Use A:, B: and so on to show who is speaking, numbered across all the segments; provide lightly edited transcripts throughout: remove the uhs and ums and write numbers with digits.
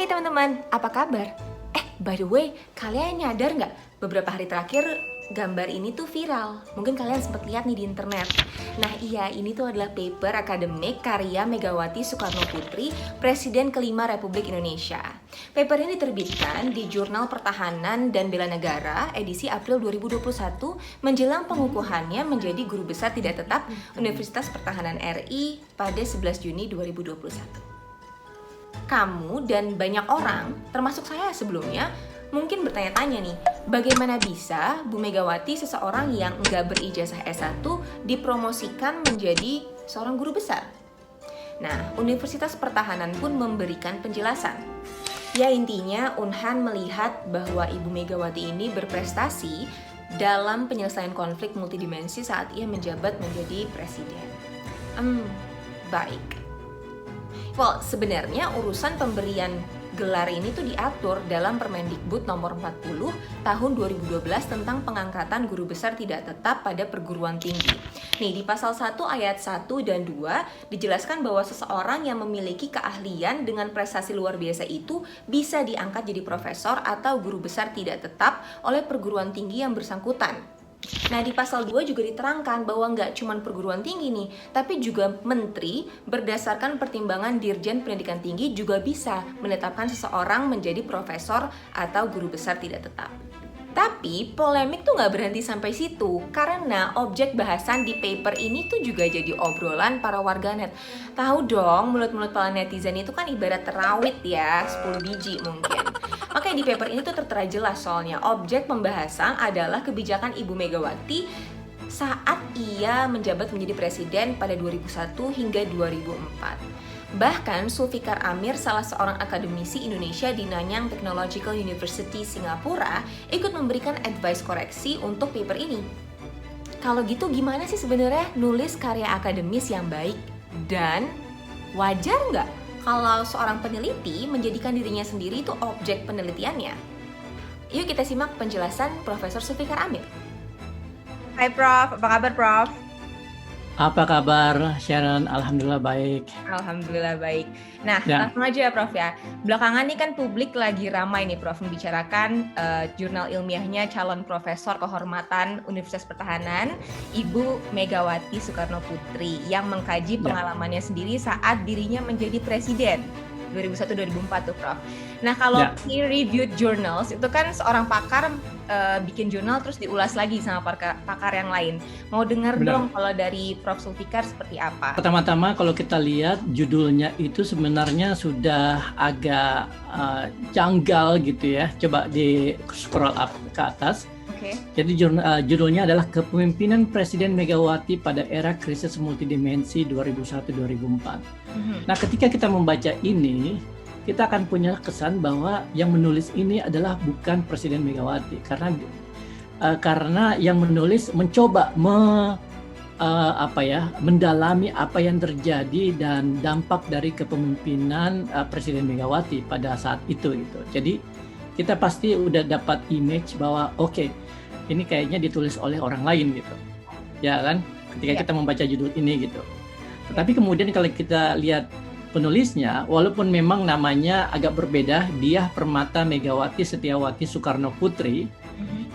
A: Hai teman-teman, apa kabar? By the way, kalian nyadar nggak beberapa hari terakhir gambar ini tuh viral? Mungkin kalian sempat lihat nih di internet. Nah iya, ini tuh adalah paper akademik karya Megawati Soekarnoputri, Presiden kelima Republik Indonesia. Paper ini diterbitkan di Jurnal Pertahanan dan Bela Negara edisi April 2021 menjelang pengukuhannya menjadi Guru Besar Tidak Tetap Universitas Pertahanan RI pada 11 Juni 2021. Kamu dan banyak orang, termasuk saya sebelumnya, mungkin bertanya-tanya nih, bagaimana bisa Bu Megawati, seseorang yang nggak berijazah S1, dipromosikan menjadi seorang guru besar? Nah, Universitas Pertahanan pun memberikan penjelasan. Ya intinya, Unhan melihat bahwa Ibu Megawati ini berprestasi dalam penyelesaian konflik multidimensi saat ia menjabat menjadi presiden. Baik. Well, sebenarnya urusan pemberian gelar ini tuh diatur dalam Permendikbud nomor 40 tahun 2012 tentang pengangkatan guru besar tidak tetap pada perguruan tinggi. Nih, di pasal 1 ayat 1 dan 2 dijelaskan bahwa seseorang yang memiliki keahlian dengan prestasi luar biasa itu bisa diangkat jadi profesor atau guru besar tidak tetap oleh perguruan tinggi yang bersangkutan. Nah, di pasal 2 juga diterangkan bahwa nggak cuma perguruan tinggi nih, tapi juga menteri berdasarkan pertimbangan Dirjen Pendidikan Tinggi juga bisa menetapkan seseorang menjadi profesor atau guru besar tidak tetap. Tapi polemik tuh nggak berhenti sampai situ, karena objek bahasan di paper ini tuh juga jadi obrolan para warganet. Tahu dong, mulut-mulut para netizen itu kan ibarat terawit ya, 10 biji mungkin. Makanya di paper ini tuh tertera jelas soalnya objek pembahasan adalah kebijakan Ibu Megawati saat ia menjabat menjadi presiden pada 2001 hingga 2004. Bahkan Zulfikar Amir, salah seorang akademisi Indonesia di Nanyang Technological University Singapura, ikut memberikan advice koreksi untuk paper ini. Kalau gitu gimana sih sebenarnya nulis karya akademis yang baik? Dan wajar nggak kalau seorang peneliti menjadikan dirinya sendiri itu objek penelitiannya? Yuk kita simak penjelasan Profesor Zulfikar Amir.
B: Hai Prof, apa kabar Prof?
C: Apa kabar Sharon? Alhamdulillah baik.
A: Alhamdulillah baik. Nah,
C: Ya.
A: langsung aja ya Prof ya. Belakangan ini kan publik lagi ramai nih Prof membicarakan jurnal ilmiahnya calon profesor kehormatan Universitas Pertahanan, Ibu Megawati Soekarnoputri, yang mengkaji pengalamannya sendiri saat dirinya menjadi presiden 2001-2004 tuh Prof. Nah, kalau peer-reviewed journals itu kan seorang pakar bikin jurnal terus diulas lagi sama pakar yang lain. Mau dengar dong kalau dari Prof. Zulfikar seperti apa?
C: Pertama-tama kalau kita lihat judulnya itu sebenarnya sudah agak janggal gitu ya. Coba di scroll up ke atas.
A: Okay.
C: Jadi judulnya adalah Kepemimpinan Presiden Megawati pada Era Krisis Multidimensi 2001-2004. Nah, ketika kita membaca ini, kita akan punya kesan bahwa yang menulis ini adalah bukan Presiden Megawati, karena yang menulis mencoba mendalami apa yang terjadi dan dampak dari kepemimpinan Presiden Megawati pada saat itu gitu. Jadi kita pasti udah dapat image bahwa oke, ini kayaknya ditulis oleh orang lain gitu, ya kan? Ketika kita membaca judul ini gitu. Tetapi kemudian kalau kita lihat penulisnya, walaupun memang namanya agak berbeda, Diah Permata Megawati Setiawati Soekarnoputri,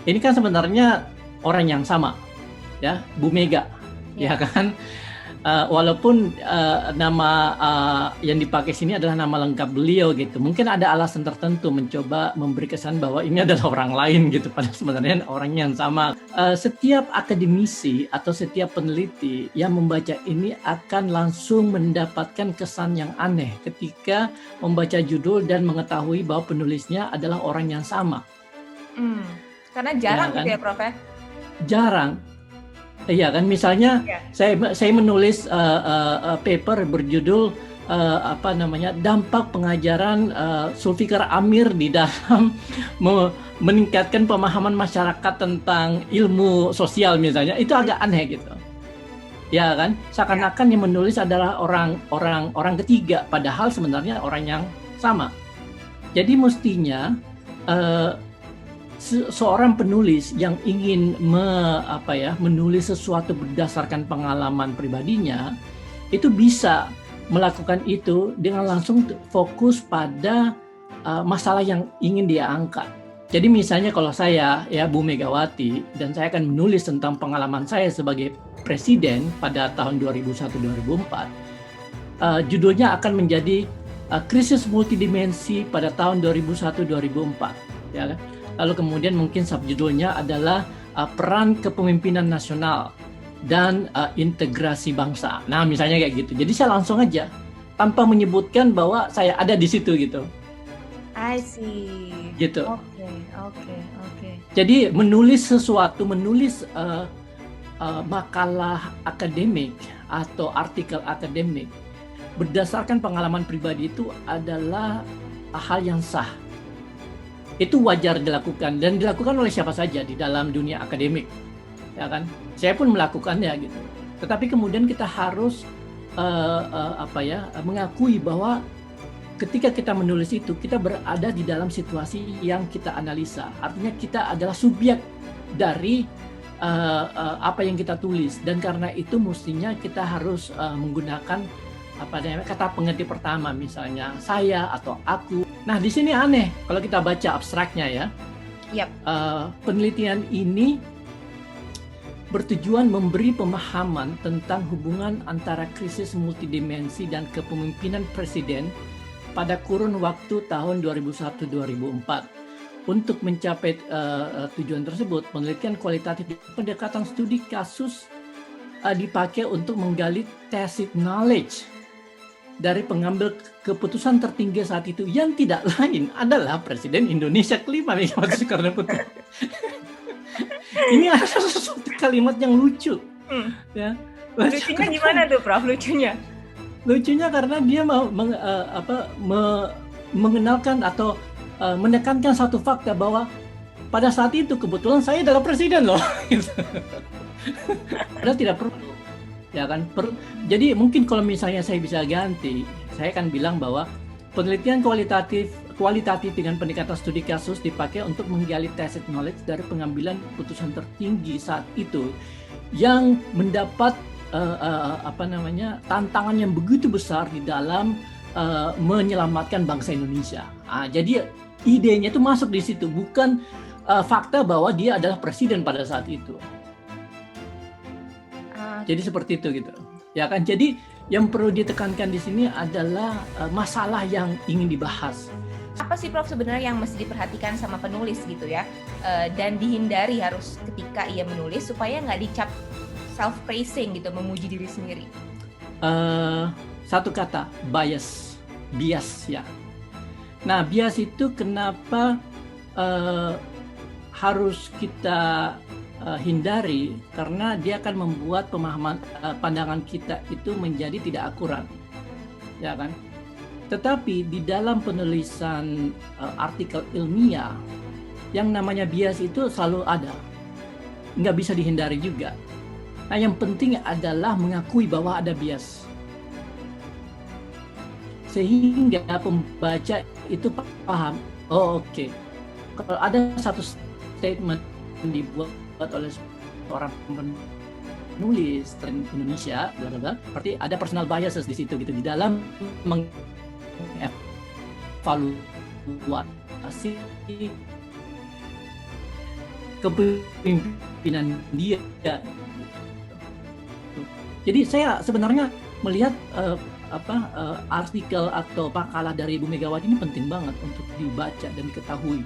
C: ini kan sebenarnya orang yang sama, ya, Bu Mega, ya kan? Walaupun nama yang dipakai sini adalah nama lengkap beliau gitu, mungkin ada alasan tertentu mencoba memberi kesan bahwa ini adalah orang lain gitu, padahal sebenarnya orang yang sama. Setiap akademisi atau setiap peneliti yang membaca ini akan langsung mendapatkan kesan yang aneh ketika membaca judul dan mengetahui bahwa penulisnya adalah orang yang sama.
A: Karena jarang gitu ya Prof ya?
C: Jarang. Iya kan, misalnya saya menulis paper berjudul dampak pengajaran Zulfikar Amir di dalam meningkatkan pemahaman masyarakat tentang ilmu sosial misalnya, itu agak aneh gitu. Ya kan, seakan-akan yang menulis adalah orang ketiga, padahal sebenarnya orang yang sama. Jadi mestinya seorang penulis yang ingin menulis sesuatu berdasarkan pengalaman pribadinya itu bisa melakukan itu dengan langsung fokus pada masalah yang ingin dia angkat. Jadi misalnya kalau saya ya Bu Megawati dan saya akan menulis tentang pengalaman saya sebagai presiden pada tahun 2001-2004, judulnya akan menjadi krisis multidimensi pada tahun 2001-2004. Ya kan? Lalu kemudian mungkin subjudulnya adalah peran kepemimpinan nasional dan integrasi bangsa. Nah misalnya kayak gitu. Jadi saya langsung aja tanpa menyebutkan bahwa saya ada di situ gitu.
B: I see.
C: Gitu.
B: Oke.
C: Jadi menulis sesuatu, menulis makalah akademik atau artikel akademik berdasarkan pengalaman pribadi itu adalah hal yang sah. Itu wajar dilakukan dan dilakukan oleh siapa saja di dalam dunia akademik, ya kan? Saya pun melakukannya gitu. Tetapi kemudian kita harus mengakui bahwa ketika kita menulis itu, kita berada di dalam situasi yang kita analisa. Artinya kita adalah subjek dari apa yang kita tulis. Dan karena itu mestinya kita harus menggunakan kata pengerti pertama, misalnya saya atau aku. Nah di sini aneh kalau kita baca abstraknya ya.
B: Yep.
C: Penelitian ini bertujuan memberi pemahaman tentang hubungan antara krisis multidimensi dan kepemimpinan presiden pada kurun waktu tahun 2001-2004. Untuk mencapai tujuan tersebut, penelitian kualitatif pendekatan studi kasus dipakai untuk menggali tacit knowledge dari pengambil keputusan tertinggi saat itu yang tidak lain adalah Presiden Indonesia kelima, Megawati Soekarno Putri. Ini adalah sesuatu kalimat yang lucu. Ya.
B: Lucunya gimana tuh, Prof? Lucunya
C: karena dia mengenalkan atau menekankan satu fakta bahwa pada saat itu kebetulan saya adalah presiden loh. Padahal tidak perlu, ya kan? Jadi mungkin kalau misalnya saya bisa ganti, saya akan bilang bahwa penelitian kualitatif dengan pendekatan studi kasus dipakai untuk menggali tacit knowledge dari pengambilan putusan tertinggi saat itu yang mendapat tantangan yang begitu besar di dalam menyelamatkan bangsa Indonesia. Jadi idenya itu masuk di situ, bukan fakta bahwa dia adalah presiden pada saat itu. Jadi seperti itu gitu. Ya kan? Jadi yang perlu ditekankan di sini adalah masalah yang ingin dibahas.
A: Apa sih Prof sebenarnya yang mesti diperhatikan sama penulis gitu ya, dan dihindari harus ketika ia menulis supaya nggak dicap self-praising gitu, memuji diri sendiri?
C: Satu kata, bias ya. Nah, bias itu kenapa harus kita hindari? Karena dia akan membuat pemahaman pandangan kita itu menjadi tidak akurat, ya kan? Tetapi di dalam penulisan artikel ilmiah, yang namanya bias itu selalu ada, nggak bisa dihindari juga. Nah, yang penting adalah mengakui bahwa ada bias, sehingga pembaca itu paham. Oh, oke. Kalau ada satu statement yang dibuat oleh seorang penulis Indonesia, berarti ada personal biases di situ gitu, di dalam mengevaluasi kepemimpinan dia. Jadi saya sebenarnya melihat artikel atau makalah dari Ibu Megawati ini penting banget untuk dibaca dan diketahui.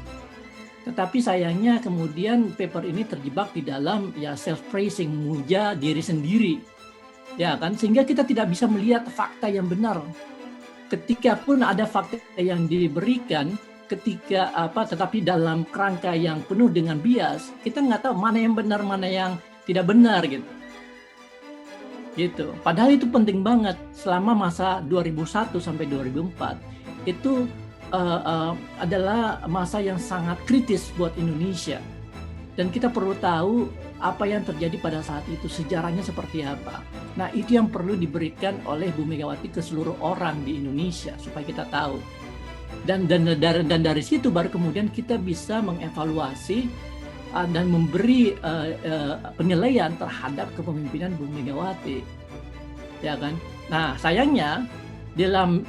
C: Tetapi sayangnya kemudian paper ini terjebak di dalam self-praising, memuja diri sendiri, ya kan, sehingga kita tidak bisa melihat fakta yang benar. Ketika pun ada fakta yang diberikan, tetapi dalam kerangka yang penuh dengan bias, kita nggak tahu mana yang benar, mana yang tidak benar gitu. Padahal itu penting banget selama masa 2001 sampai 2004 itu adalah masa yang sangat kritis buat Indonesia, dan kita perlu tahu apa yang terjadi pada saat itu, sejarahnya seperti apa. Nah, itu yang perlu diberikan oleh Bu Megawati ke seluruh orang di Indonesia supaya kita tahu, dan dari situ baru kemudian kita bisa mengevaluasi dan memberi penilaian terhadap kepemimpinan Bu Megawati, ya kan? Nah, sayangnya dalam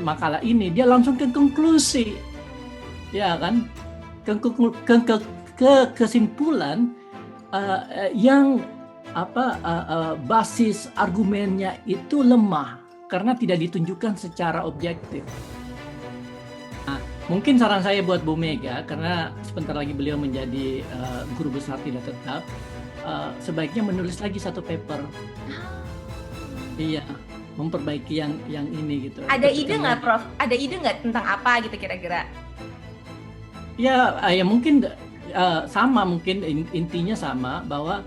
C: makalah ini dia langsung ke konklusi ya kan, kesimpulan yang basis argumennya itu lemah karena tidak ditunjukkan secara objektif. Nah, mungkin saran saya buat Bu Mega, karena sebentar lagi beliau menjadi guru besar tidak tetap, sebaiknya menulis lagi satu paper. Iya, memperbaiki yang ini gitu.
A: Ada ide nggak, Prof? Ada ide nggak tentang apa gitu kira-kira?
C: Ya mungkin sama, mungkin intinya sama, bahwa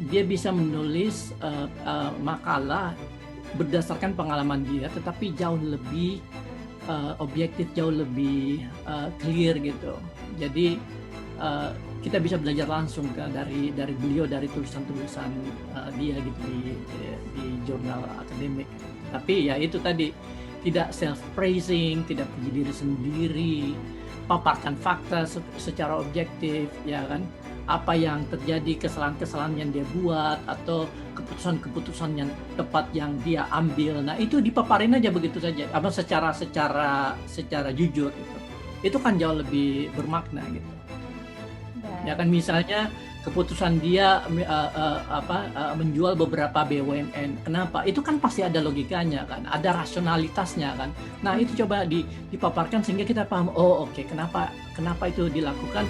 C: dia bisa menulis makalah berdasarkan pengalaman dia, tetapi jauh lebih objektif, jauh lebih clear gitu. Jadi kita bisa belajar langsung dari beliau, dari tulisan-tulisan dia gitu di jurnal akademik. Tapi ya itu tadi, tidak self-praising, tidak puji diri sendiri, paparkan fakta secara objektif, ya kan, apa yang terjadi, kesalahan-kesalahan yang dia buat atau keputusan-keputusan yang tepat yang dia ambil. Nah itu dipaparin aja begitu saja, secara jujur gitu. Itu kan jauh lebih bermakna gitu. Ya kan, misalnya keputusan dia menjual beberapa BUMN, kenapa? Itu kan pasti ada logikanya kan, ada rasionalitasnya kan. Nah itu coba dipaparkan sehingga kita paham, oh oke, kenapa itu dilakukan.